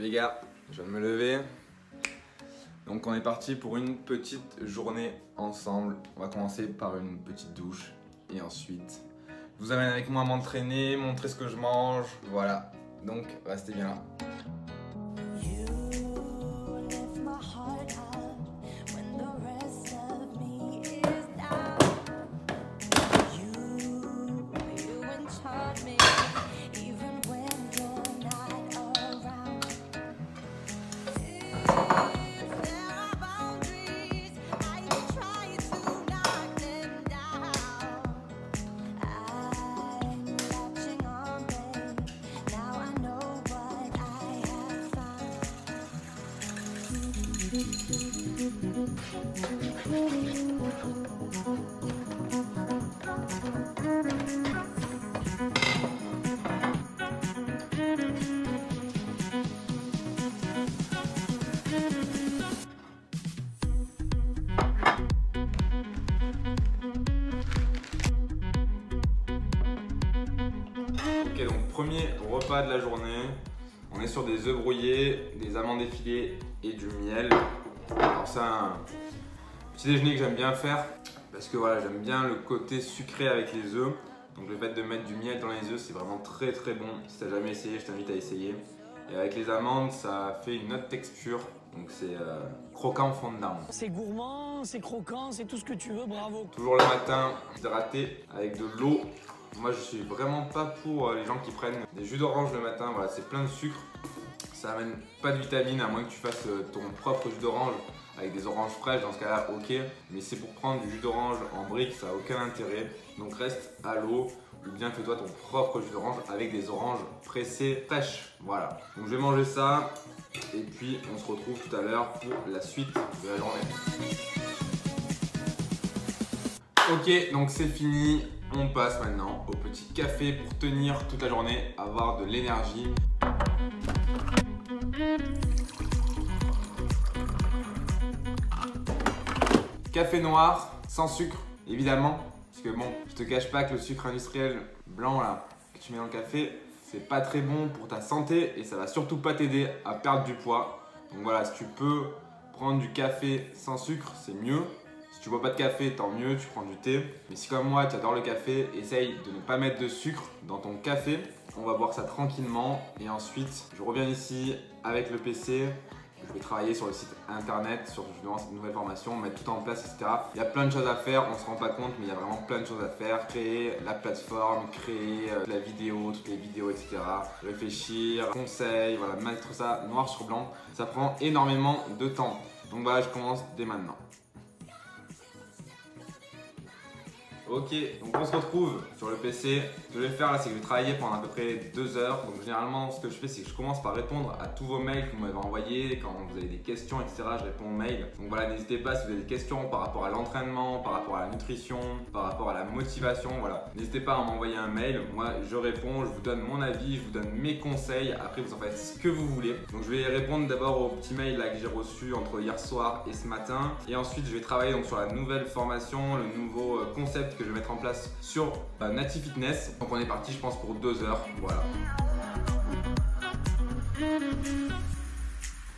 les gars, je viens de me lever. Donc on est parti pour une petite journée ensemble. On va commencer par une petite douche et ensuite je vous amène avec moi à m'entraîner, montrer ce que je mange, voilà. Donc restez bien là. Ok, donc premier repas de la journée. On est sur des œufs brouillés, des amandes effilées et du miel. Alors c'est un petit déjeuner que j'aime bien faire parce que voilà, j'aime bien le côté sucré avec les œufs. Donc le fait de mettre du miel dans les œufs, c'est vraiment très bon. Si tu n'as jamais essayé, je t'invite à essayer. Et avec les amandes, ça fait une autre texture. Donc c'est croquant fondant. C'est gourmand, c'est croquant, c'est tout ce que tu veux, bravo. Toujours le matin, hydraté avec de l'eau. Moi je suis vraiment pas pour les gens qui prennent des jus d'orange le matin, voilà, c'est plein de sucre. Ça amène pas de vitamines à moins que tu fasses ton propre jus d'orange avec des oranges fraîches, dans ce cas là ok. Mais c'est pour prendre du jus d'orange en brique, ça n'a aucun intérêt. Donc reste à l'eau ou bien fais-toi ton propre jus d'orange avec des oranges pressées fraîches. Voilà, donc je vais manger ça et puis on se retrouve tout à l'heure pour la suite de la journée. Ok, donc c'est fini. On passe maintenant au petit café pour tenir toute la journée, avoir de l'énergie. Café noir, sans sucre, évidemment. Parce que bon, je te cache pas que le sucre industriel blanc là, que tu mets dans le café, c'est pas très bon pour ta santé et ça va surtout pas t'aider à perdre du poids. Donc voilà, si tu peux prendre du café sans sucre, c'est mieux. Si tu bois pas de café, tant mieux, tu prends du thé. Mais si comme moi, tu adores le café, essaye de ne pas mettre de sucre dans ton café. On va boire ça tranquillement et ensuite, je reviens ici avec le PC. Je vais travailler sur le site internet, sur justement cette nouvelle formation, mettre tout en place, etc. Il y a plein de choses à faire, on se rend pas compte, mais il y a vraiment plein de choses à faire. Créer la plateforme, créer la vidéo, toutes les vidéos, etc. Réfléchir, conseils, voilà, mettre ça noir sur blanc. Ça prend énormément de temps. Donc voilà, je commence dès maintenant. Ok, donc on se retrouve sur le PC. Ce que je vais faire là, c'est que je vais travailler pendant à peu près 2 heures. Donc généralement, ce que je fais, c'est que je commence par répondre à tous vos mails que vous m'avez envoyés. Quand vous avez des questions, etc., je réponds aux mails. Donc voilà, n'hésitez pas si vous avez des questions par rapport à l'entraînement, par rapport à la nutrition, par rapport à la motivation. Voilà, n'hésitez pas à m'envoyer un mail. Moi, je réponds, je vous donne mon avis, je vous donne mes conseils. Après, vous en faites ce que vous voulez. Donc je vais répondre d'abord au petit mail là que j'ai reçu entre hier soir et ce matin. Et ensuite, je vais travailler donc sur la nouvelle formation, le nouveau concept que je vais mettre en place sur Native Fitness. Donc on est parti, je pense, pour 2 heures. Voilà.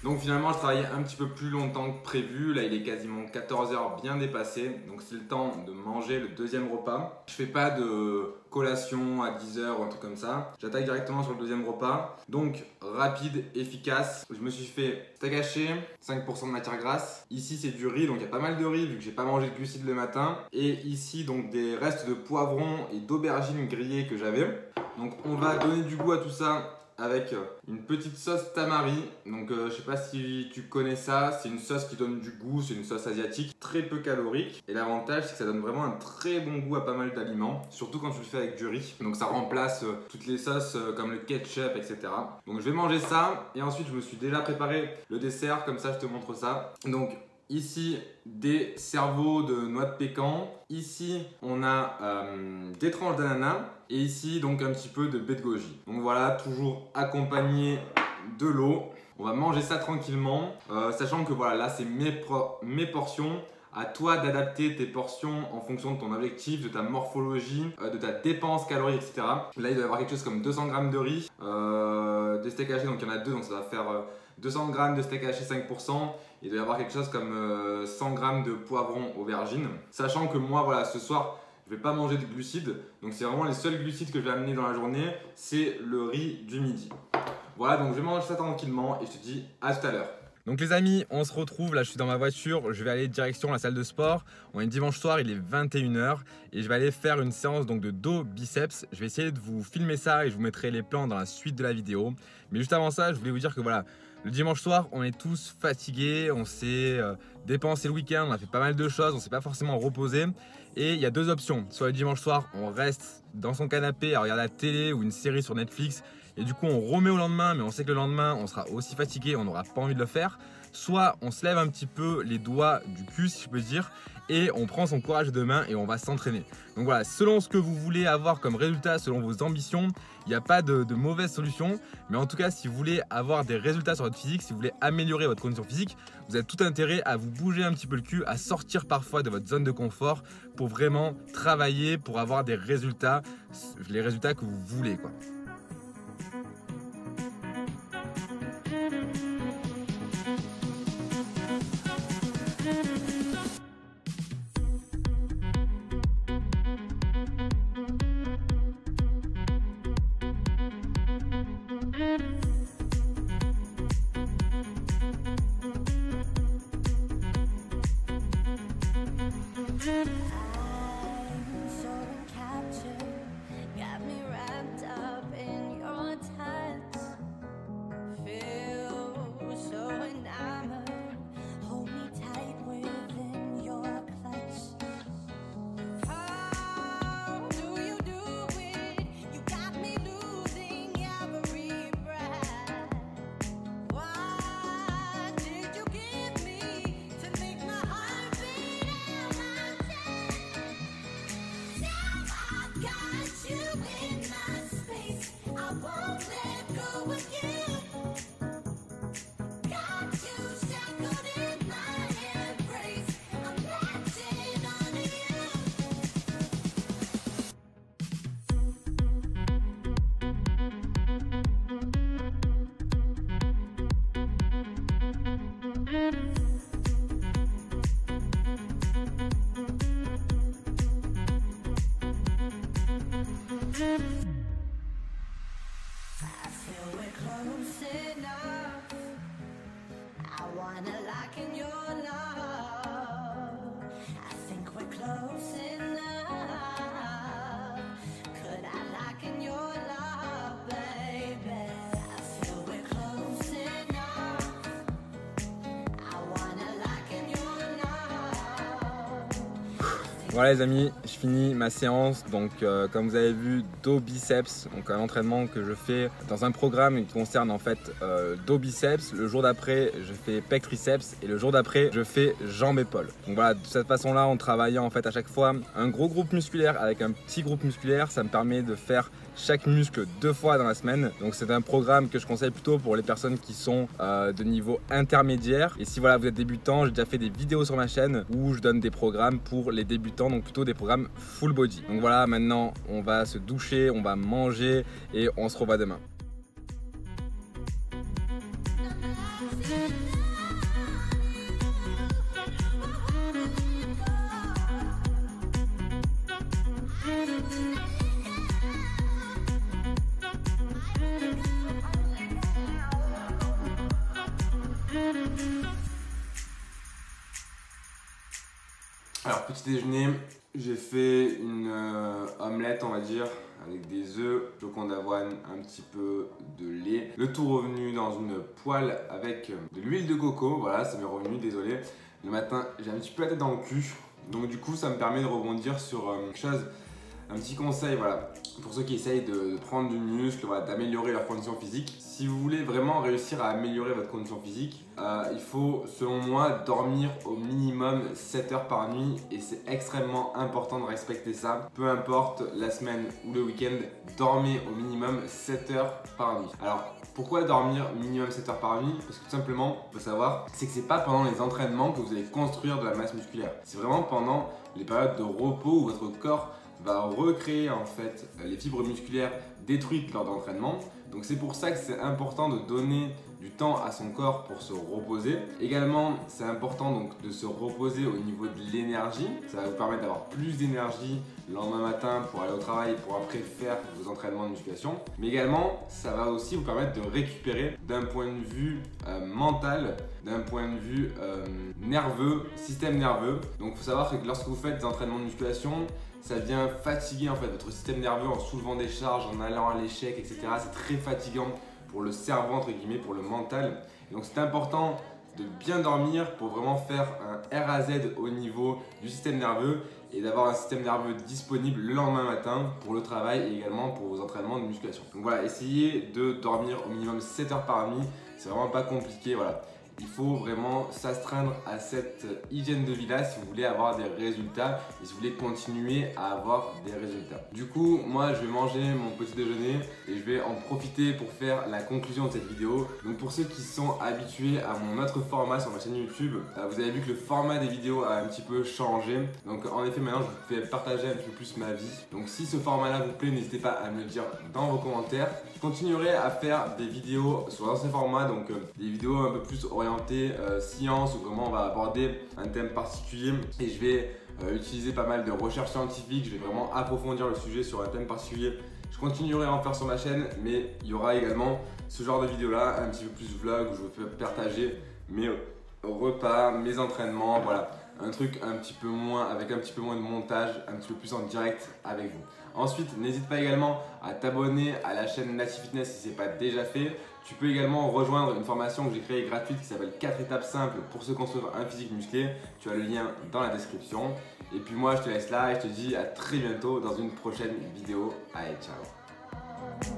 Donc finalement, je travaillais un petit peu plus longtemps que prévu. Là, il est quasiment 14 heures bien dépassé. Donc c'est le temps de manger le deuxième repas. Je fais pas de collation à 10 heures ou un truc comme ça. J'attaque directement sur le deuxième repas. Donc rapide, efficace. Je me suis fait steak haché, 5% de matière grasse. Ici, c'est du riz, donc il y a pas mal de riz vu que j'ai pas mangé de glucides le matin. Et ici, donc des restes de poivrons et d'aubergines grillées que j'avais. Donc on va donner du goût à tout ça avec une petite sauce tamari. Donc je sais pas si tu connais ça, c'est une sauce qui donne du goût, c'est une sauce asiatique très peu calorique et l'avantage c'est que ça donne vraiment un très bon goût à pas mal d'aliments, surtout quand tu le fais avec du riz. Donc ça remplace toutes les sauces comme le ketchup, etc. Donc je vais manger ça et ensuite je me suis déjà préparé le dessert, comme ça je te montre ça. Donc ici, des cerveaux de noix de pécan. Ici, on a des tranches d'ananas. Et ici, donc un petit peu de baie de goji. Donc voilà, toujours accompagné de l'eau. On va manger ça tranquillement. Sachant que voilà, là, c'est mes portions. À toi d'adapter tes portions en fonction de ton objectif, de ta morphologie, de ta dépense calorique, etc. Là, il doit y avoir quelque chose comme 200 g de riz, des steaks hachés, donc il y en a deux, donc ça va faire 200 g de steak haché 5%. Il doit y avoir quelque chose comme 100 g de poivrons aubergines. Sachant que moi, voilà, ce soir, je vais pas manger de glucides, donc c'est vraiment les seuls glucides que je vais amener dans la journée, c'est le riz du midi. Voilà, donc je vais manger ça tranquillement et je te dis à tout à l'heure. Donc les amis, on se retrouve, là je suis dans ma voiture, je vais aller direction la salle de sport. On est dimanche soir, il est 21 h et je vais aller faire une séance donc de dos biceps. Je vais essayer de vous filmer ça et je vous mettrai les plans dans la suite de la vidéo. Mais juste avant ça, je voulais vous dire que voilà, le dimanche soir, on est tous fatigués, on s'est dépensé le week-end, on a fait pas mal de choses, on s'est pas forcément reposé. Et il y a deux options, soit le dimanche soir, on reste dans son canapé à regarder la télé ou une série sur Netflix. Et du coup on remet au lendemain, mais on sait que le lendemain on sera aussi fatigué, on n'aura pas envie de le faire. Soit on se lève un petit peu les doigts du cul si je peux dire, et on prend son courage de main et on va s'entraîner. Donc voilà, selon ce que vous voulez avoir comme résultat, selon vos ambitions, il n'y a pas de mauvaise solution. Mais en tout cas, si vous voulez avoir des résultats sur votre physique, si vous voulez améliorer votre condition physique, vous avez tout intérêt à vous bouger un petit peu le cul, à sortir parfois de votre zone de confort pour vraiment travailler, pour avoir des résultats, les résultats que vous voulez quoi. Voilà les amis, je finis ma séance, donc comme vous avez vu, dos biceps, donc un entraînement que je fais dans un programme qui concerne en fait dos biceps. Le jour d'après je fais pec triceps et le jour d'après je fais jambes épaules. Donc voilà, de cette façon là, en travaillant en fait à chaque fois un gros groupe musculaire avec un petit groupe musculaire, ça me permet de faire chaque muscle 2 fois dans la semaine. Donc c'est un programme que je conseille plutôt pour les personnes qui sont de niveau intermédiaire. Et si voilà, vous êtes débutant, j'ai déjà fait des vidéos sur ma chaîne où je donne des programmes pour les débutants, donc plutôt des programmes full body. Donc voilà, maintenant on va se doucher, on va manger et on se revoit demain. Alors petit déjeuner, j'ai fait une omelette on va dire avec des œufs, flocons d'avoine, un petit peu de lait. Le tout revenu dans une poêle avec de l'huile de coco, voilà ça m'est revenu, désolé. Le matin j'ai un petit peu la tête dans le cul, donc du coup ça me permet de rebondir sur quelque chose, un petit conseil voilà, pour ceux qui essayent de prendre du muscle, voilà, d'améliorer leur condition physique. Si vous voulez vraiment réussir à améliorer votre condition physique, il faut selon moi dormir au minimum 7 heures par nuit et c'est extrêmement important de respecter ça. Peu importe la semaine ou le week-end, dormez au minimum 7 heures par nuit. Alors Pourquoi dormir minimum 7 heures par nuit? Parce que tout simplement, il faut savoir, c'est que c'est pas pendant les entraînements que vous allez construire de la masse musculaire. C'est vraiment pendant les périodes de repos où votre corps va recréer en fait les fibres musculaires détruites lors d'entraînement. Donc c'est pour ça que c'est important de donner du temps à son corps pour se reposer. Également, c'est important donc de se reposer au niveau de l'énergie. Ça va vous permettre d'avoir plus d'énergie le lendemain matin pour aller au travail et pour après faire vos entraînements de musculation. Mais également, ça va aussi vous permettre de récupérer d'un point de vue mental, d'un point de vue nerveux, système nerveux. Donc il faut savoir que lorsque vous faites des entraînements de musculation, ça vient fatiguer en fait votre système nerveux en soulevant des charges, en allant à l'échec, etc. C'est très fatigant pour le cerveau, entre guillemets, pour le mental. Et donc c'est important de bien dormir pour vraiment faire un R à Z au niveau du système nerveux et d'avoir un système nerveux disponible le lendemain matin pour le travail et également pour vos entraînements de musculation. Donc voilà, essayez de dormir au minimum 7 heures par nuit, c'est vraiment pas compliqué, voilà. Il faut vraiment s'astreindre à cette hygiène de vie-là si vous voulez avoir des résultats et si vous voulez continuer à avoir des résultats. Du coup, moi, je vais manger mon petit déjeuner et je vais en profiter pour faire la conclusion de cette vidéo. Donc pour ceux qui sont habitués à mon autre format sur ma chaîne YouTube, vous avez vu que le format des vidéos a un petit peu changé. Donc en effet, maintenant, je vous fais partager un petit peu plus ma vie. Donc si ce format-là vous plaît, n'hésitez pas à me le dire dans vos commentaires. Je continuerai à faire des vidéos sur l'ancien format, donc des vidéos un peu plus orientées science ou comment on va aborder un thème particulier. Et je vais utiliser pas mal de recherches scientifiques, je vais vraiment approfondir le sujet sur un thème particulier. Je continuerai à en faire sur ma chaîne, mais il y aura également ce genre de vidéo là, un petit peu plus vlog où je vais partager mes repas, mes entraînements, voilà. Un truc un petit peu moins, avec un petit peu moins de montage, un petit peu plus en direct avec vous. Ensuite, n'hésite pas également à t'abonner à la chaîne Naty Fitness si ce n'est pas déjà fait. Tu peux également rejoindre une formation que j'ai créée gratuite qui s'appelle 4 étapes simples pour se construire un physique musclé. Tu as le lien dans la description. Et puis moi, je te laisse là et je te dis à très bientôt dans une prochaine vidéo. Allez, ciao!